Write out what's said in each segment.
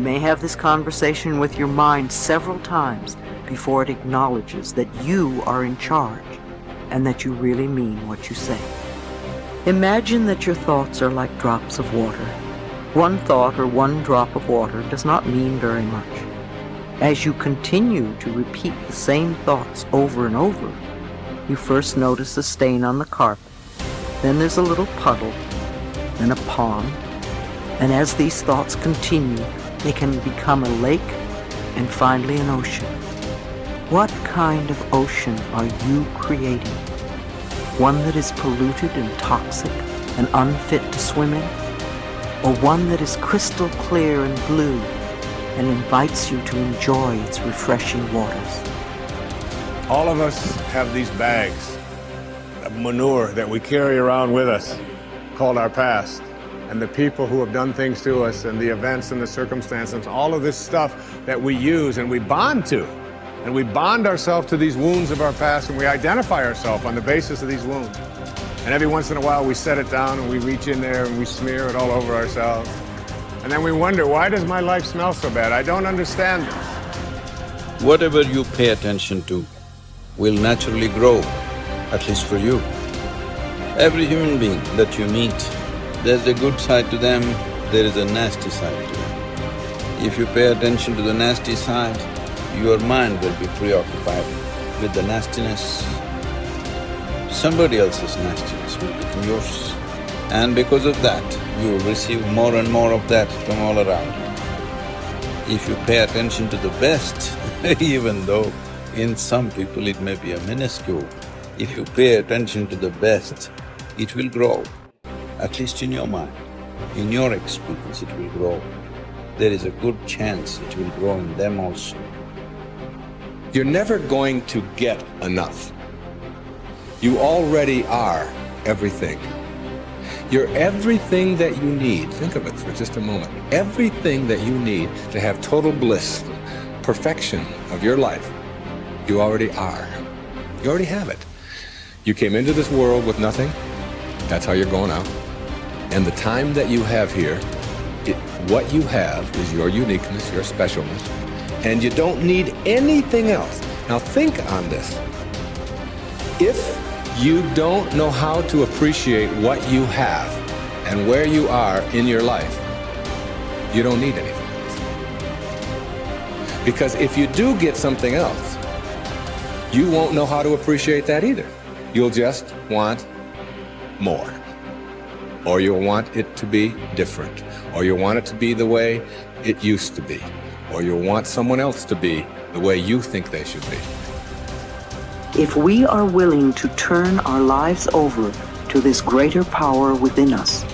may have this conversation with your mind several times before it acknowledges that you are in charge and that you really mean what you say. Imagine that your thoughts are like drops of water. One thought or one drop of water does not mean very much. As you continue to repeat the same thoughts over and over, you first notice a stain on the carpet, then there's a little puddle, then a pond, and as these thoughts continue, they can become a lake and finally an ocean. What kind of ocean are you creating? One that is polluted and toxic and unfit to swim in? Or one that is crystal clear and blue and invites you to enjoy its refreshing waters? All of us have these bags of manure that we carry around with us, called our past. And the people who have done things to us and the events and the circumstances, all of this stuff that we use and we bond to. And we bond ourselves to these wounds of our past, and we identify ourselves on the basis of these wounds. And every once in a while we set it down and we reach in there and we smear it all over ourselves. And then we wonder, why does my life smell so bad? I don't understand this. Whatever you pay attention to will naturally grow, at least for you. Every human being that you meet, there's a good side to them, there is a nasty side to them. If you pay attention to the nasty side, your mind will be preoccupied with the nastiness. Somebody else's nastiness will become yours. And because of that, you will receive more and more of that from all around you. If you pay attention to the best, even though in some people it may be a minuscule, if you pay attention to the best, it will grow. At least in your mind, in your experience it will grow. There is a good chance it will grow in them also. You're never going to get enough. You already are everything. You're everything that you need. Think of it for just a moment. Everything that you need to have total bliss, perfection of your life, you already are. You already have it. You came into this world with nothing. That's how you're going out. And the time that you have here, what you have is your uniqueness, your specialness, and you don't need anything else. Now think on this. If you don't know how to appreciate what you have and where you are in your life, you don't need anything else. Because if you do get something else, you won't know how to appreciate that either. You'll just want more. Or you'll want it to be different. Or you'll want it to be the way it used to be. Or you'll want someone else to be the way you think they should be. If we are willing to turn our lives over to this greater power within us,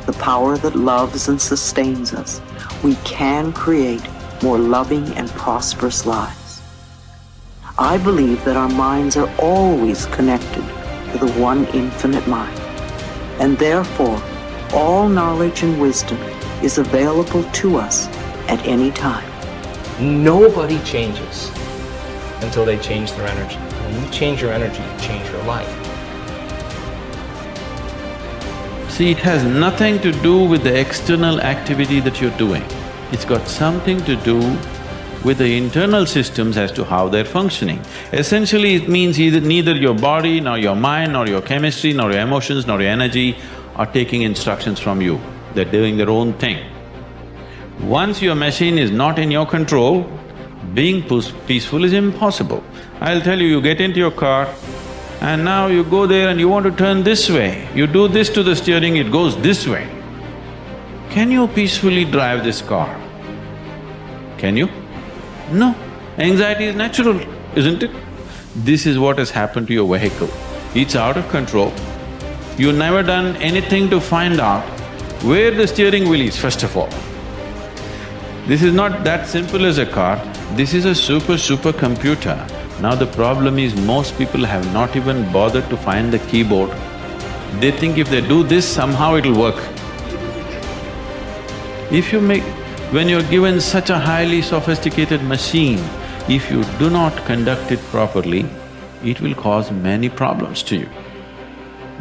the power that loves and sustains us, we can create more loving and prosperous lives. I believe that our minds are always connected to the one infinite mind, and therefore all knowledge and wisdom is available to us at any time. Nobody changes until they change their energy. When you change your energy, you change your life. See, it has nothing to do with the external activity that you're doing. It's got something to do with the internal systems as to how they're functioning. Essentially, it means neither your body, nor your mind, nor your chemistry, nor your emotions, nor your energy are taking instructions from you. They're doing their own thing. Once your machine is not in your control, being peaceful is impossible. I'll tell you, you get into your car and now you go there and you want to turn this way. You do this to the steering, it goes this way. Can you peacefully drive this car? Can you? No. Anxiety is natural, isn't it? This is what has happened to your vehicle. It's out of control. You've never done anything to find out where the steering wheel is, first of all. This is not that simple as a car, this is a super computer. Now the problem is most people have not even bothered to find the keyboard. They think if they do this, somehow it'll work. When you're given such a highly sophisticated machine, if you do not conduct it properly, it will cause many problems to you.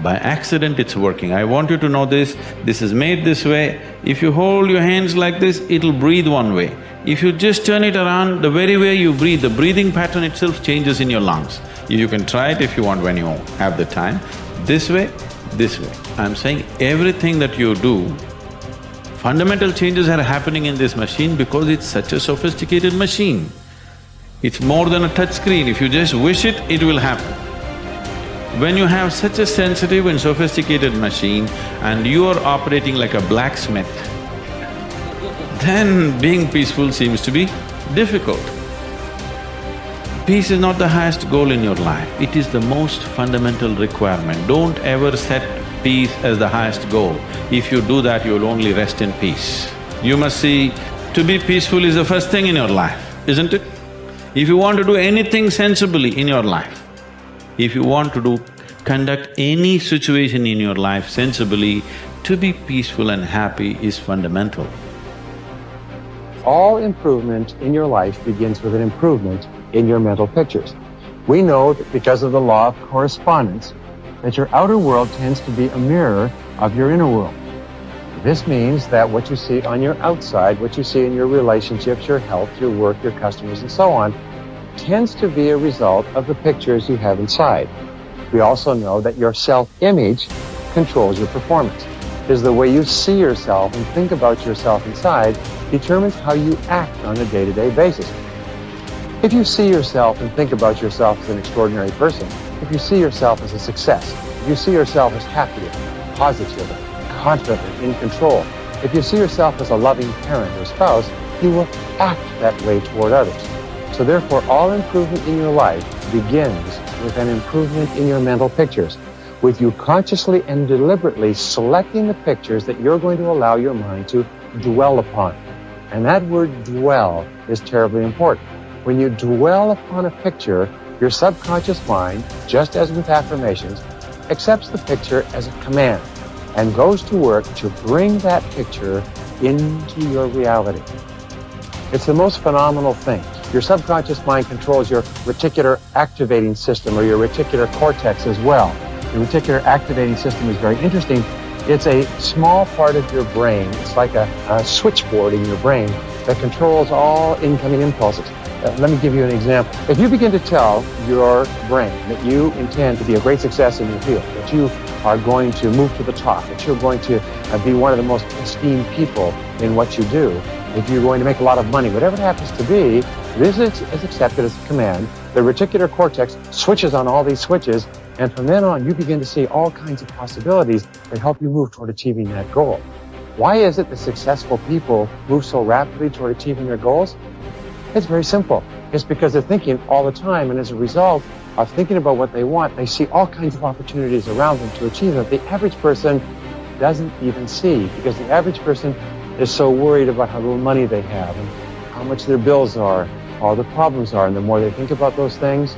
By accident it's working. I want you to know this is made this way. If you hold your hands like this, it'll breathe one way. If you just turn it around, the very way you breathe, the breathing pattern itself changes in your lungs. You can try it if you want when you have the time. This way, this way. I'm saying everything that you do, fundamental changes are happening in this machine because it's such a sophisticated machine. It's more than a touch screen. If you just wish it, it will happen. When you have such a sensitive and sophisticated machine and you are operating like a blacksmith, then being peaceful seems to be difficult. Peace is not the highest goal in your life, it is the most fundamental requirement. Don't ever set peace as the highest goal. If you do that, you'll only rest in peace. You must see, to be peaceful is the first thing in your life, isn't it? If you want to do anything sensibly in your life, if you want to conduct any situation in your life sensibly, to be peaceful and happy is fundamental. All improvement in your life begins with an improvement in your mental pictures. We know that because of the law of correspondence, that your outer world tends to be a mirror of your inner world. This means that what you see on your outside, what you see in your relationships, your health, your work, your customers, and so on, tends to be a result of the pictures you have inside. We also know that your self-image controls your performance. Because the way you see yourself and think about yourself inside determines how you act on a day-to-day basis. If you see yourself and think about yourself as an extraordinary person, if you see yourself as a success, if you see yourself as happy, positive, confident, in control, if you see yourself as a loving parent or spouse, you will act that way toward others. So therefore, all improvement in your life begins with an improvement in your mental pictures, with you consciously and deliberately selecting the pictures that you're going to allow your mind to dwell upon. And that word dwell is terribly important. When you dwell upon a picture, your subconscious mind, just as with affirmations, accepts the picture as a command and goes to work to bring that picture into your reality. It's the most phenomenal thing. Your subconscious mind controls your reticular activating system or your reticular cortex as well. The reticular activating system is very interesting. It's a small part of your brain. It's like a switchboard in your brain that controls all incoming impulses. Let me give you an example. If you begin to tell your brain that you intend to be a great success in your field, that you are going to move to the top, that you're going to be one of the most esteemed people in what you do, if you're going to make a lot of money, whatever it happens to be, this is accepted as a command. The reticular cortex switches on all these switches, and from then on, you begin to see all kinds of possibilities that help you move toward achieving that goal. Why is it that successful people move so rapidly toward achieving their goals? It's very simple. It's because they're thinking all the time, and as a result of thinking about what they want, they see all kinds of opportunities around them to achieve them. The average person doesn't even see, because the average person is so worried about how little money they have and how much their bills are, all the problems are, and the more they think about those things,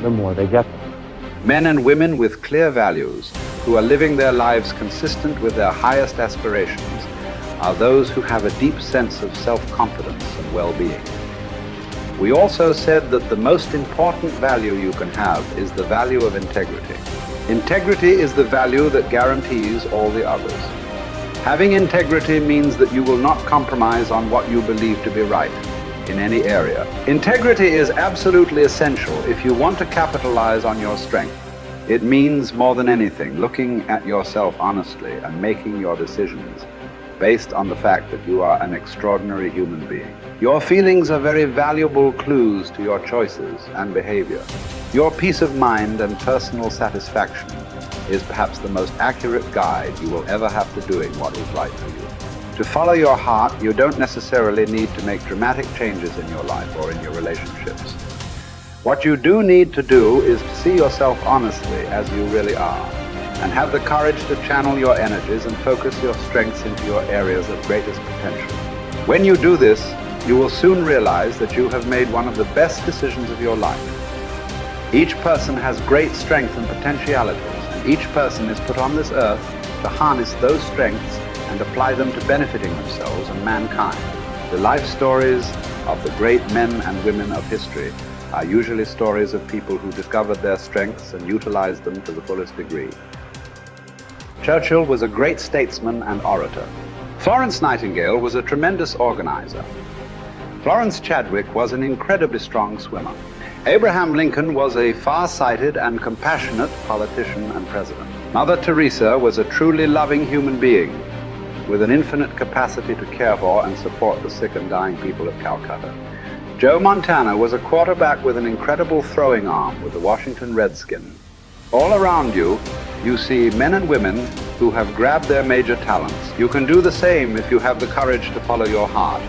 the more they get them. Men and women with clear values who are living their lives consistent with their highest aspirations are those who have a deep sense of self-confidence and well-being. We also said that the most important value you can have is the value of integrity. Integrity is the value that guarantees all the others. Having integrity means that you will not compromise on what you believe to be right in any area. Integrity is absolutely essential if you want to capitalize on your strength. It means more than anything looking at yourself honestly and making your decisions based on the fact that you are an extraordinary human being. Your feelings are very valuable clues to your choices and behavior. Your peace of mind and personal satisfaction is perhaps the most accurate guide you will ever have to doing what is right for you. To follow your heart, you don't necessarily need to make dramatic changes in your life or in your relationships. What you do need to do is to see yourself honestly as you really are, and have the courage to channel your energies and focus your strengths into your areas of greatest potential. When you do this, you will soon realize that you have made one of the best decisions of your life. Each person has great strength and potentialities, and each person is put on this earth to harness those strengths and apply them to benefiting themselves and mankind. The life stories of the great men and women of history are usually stories of people who discovered their strengths and utilized them to the fullest degree. Churchill was a great statesman and orator. Florence Nightingale was a tremendous organizer. Florence Chadwick was an incredibly strong swimmer. Abraham Lincoln was a far-sighted and compassionate politician and president. Mother Teresa was a truly loving human being with an infinite capacity to care for and support the sick and dying people of Calcutta. Joe Montana was a quarterback with an incredible throwing arm with the Washington Redskins. All around you, you see men and women who have grabbed their major talents. You can do the same if you have the courage to follow your heart.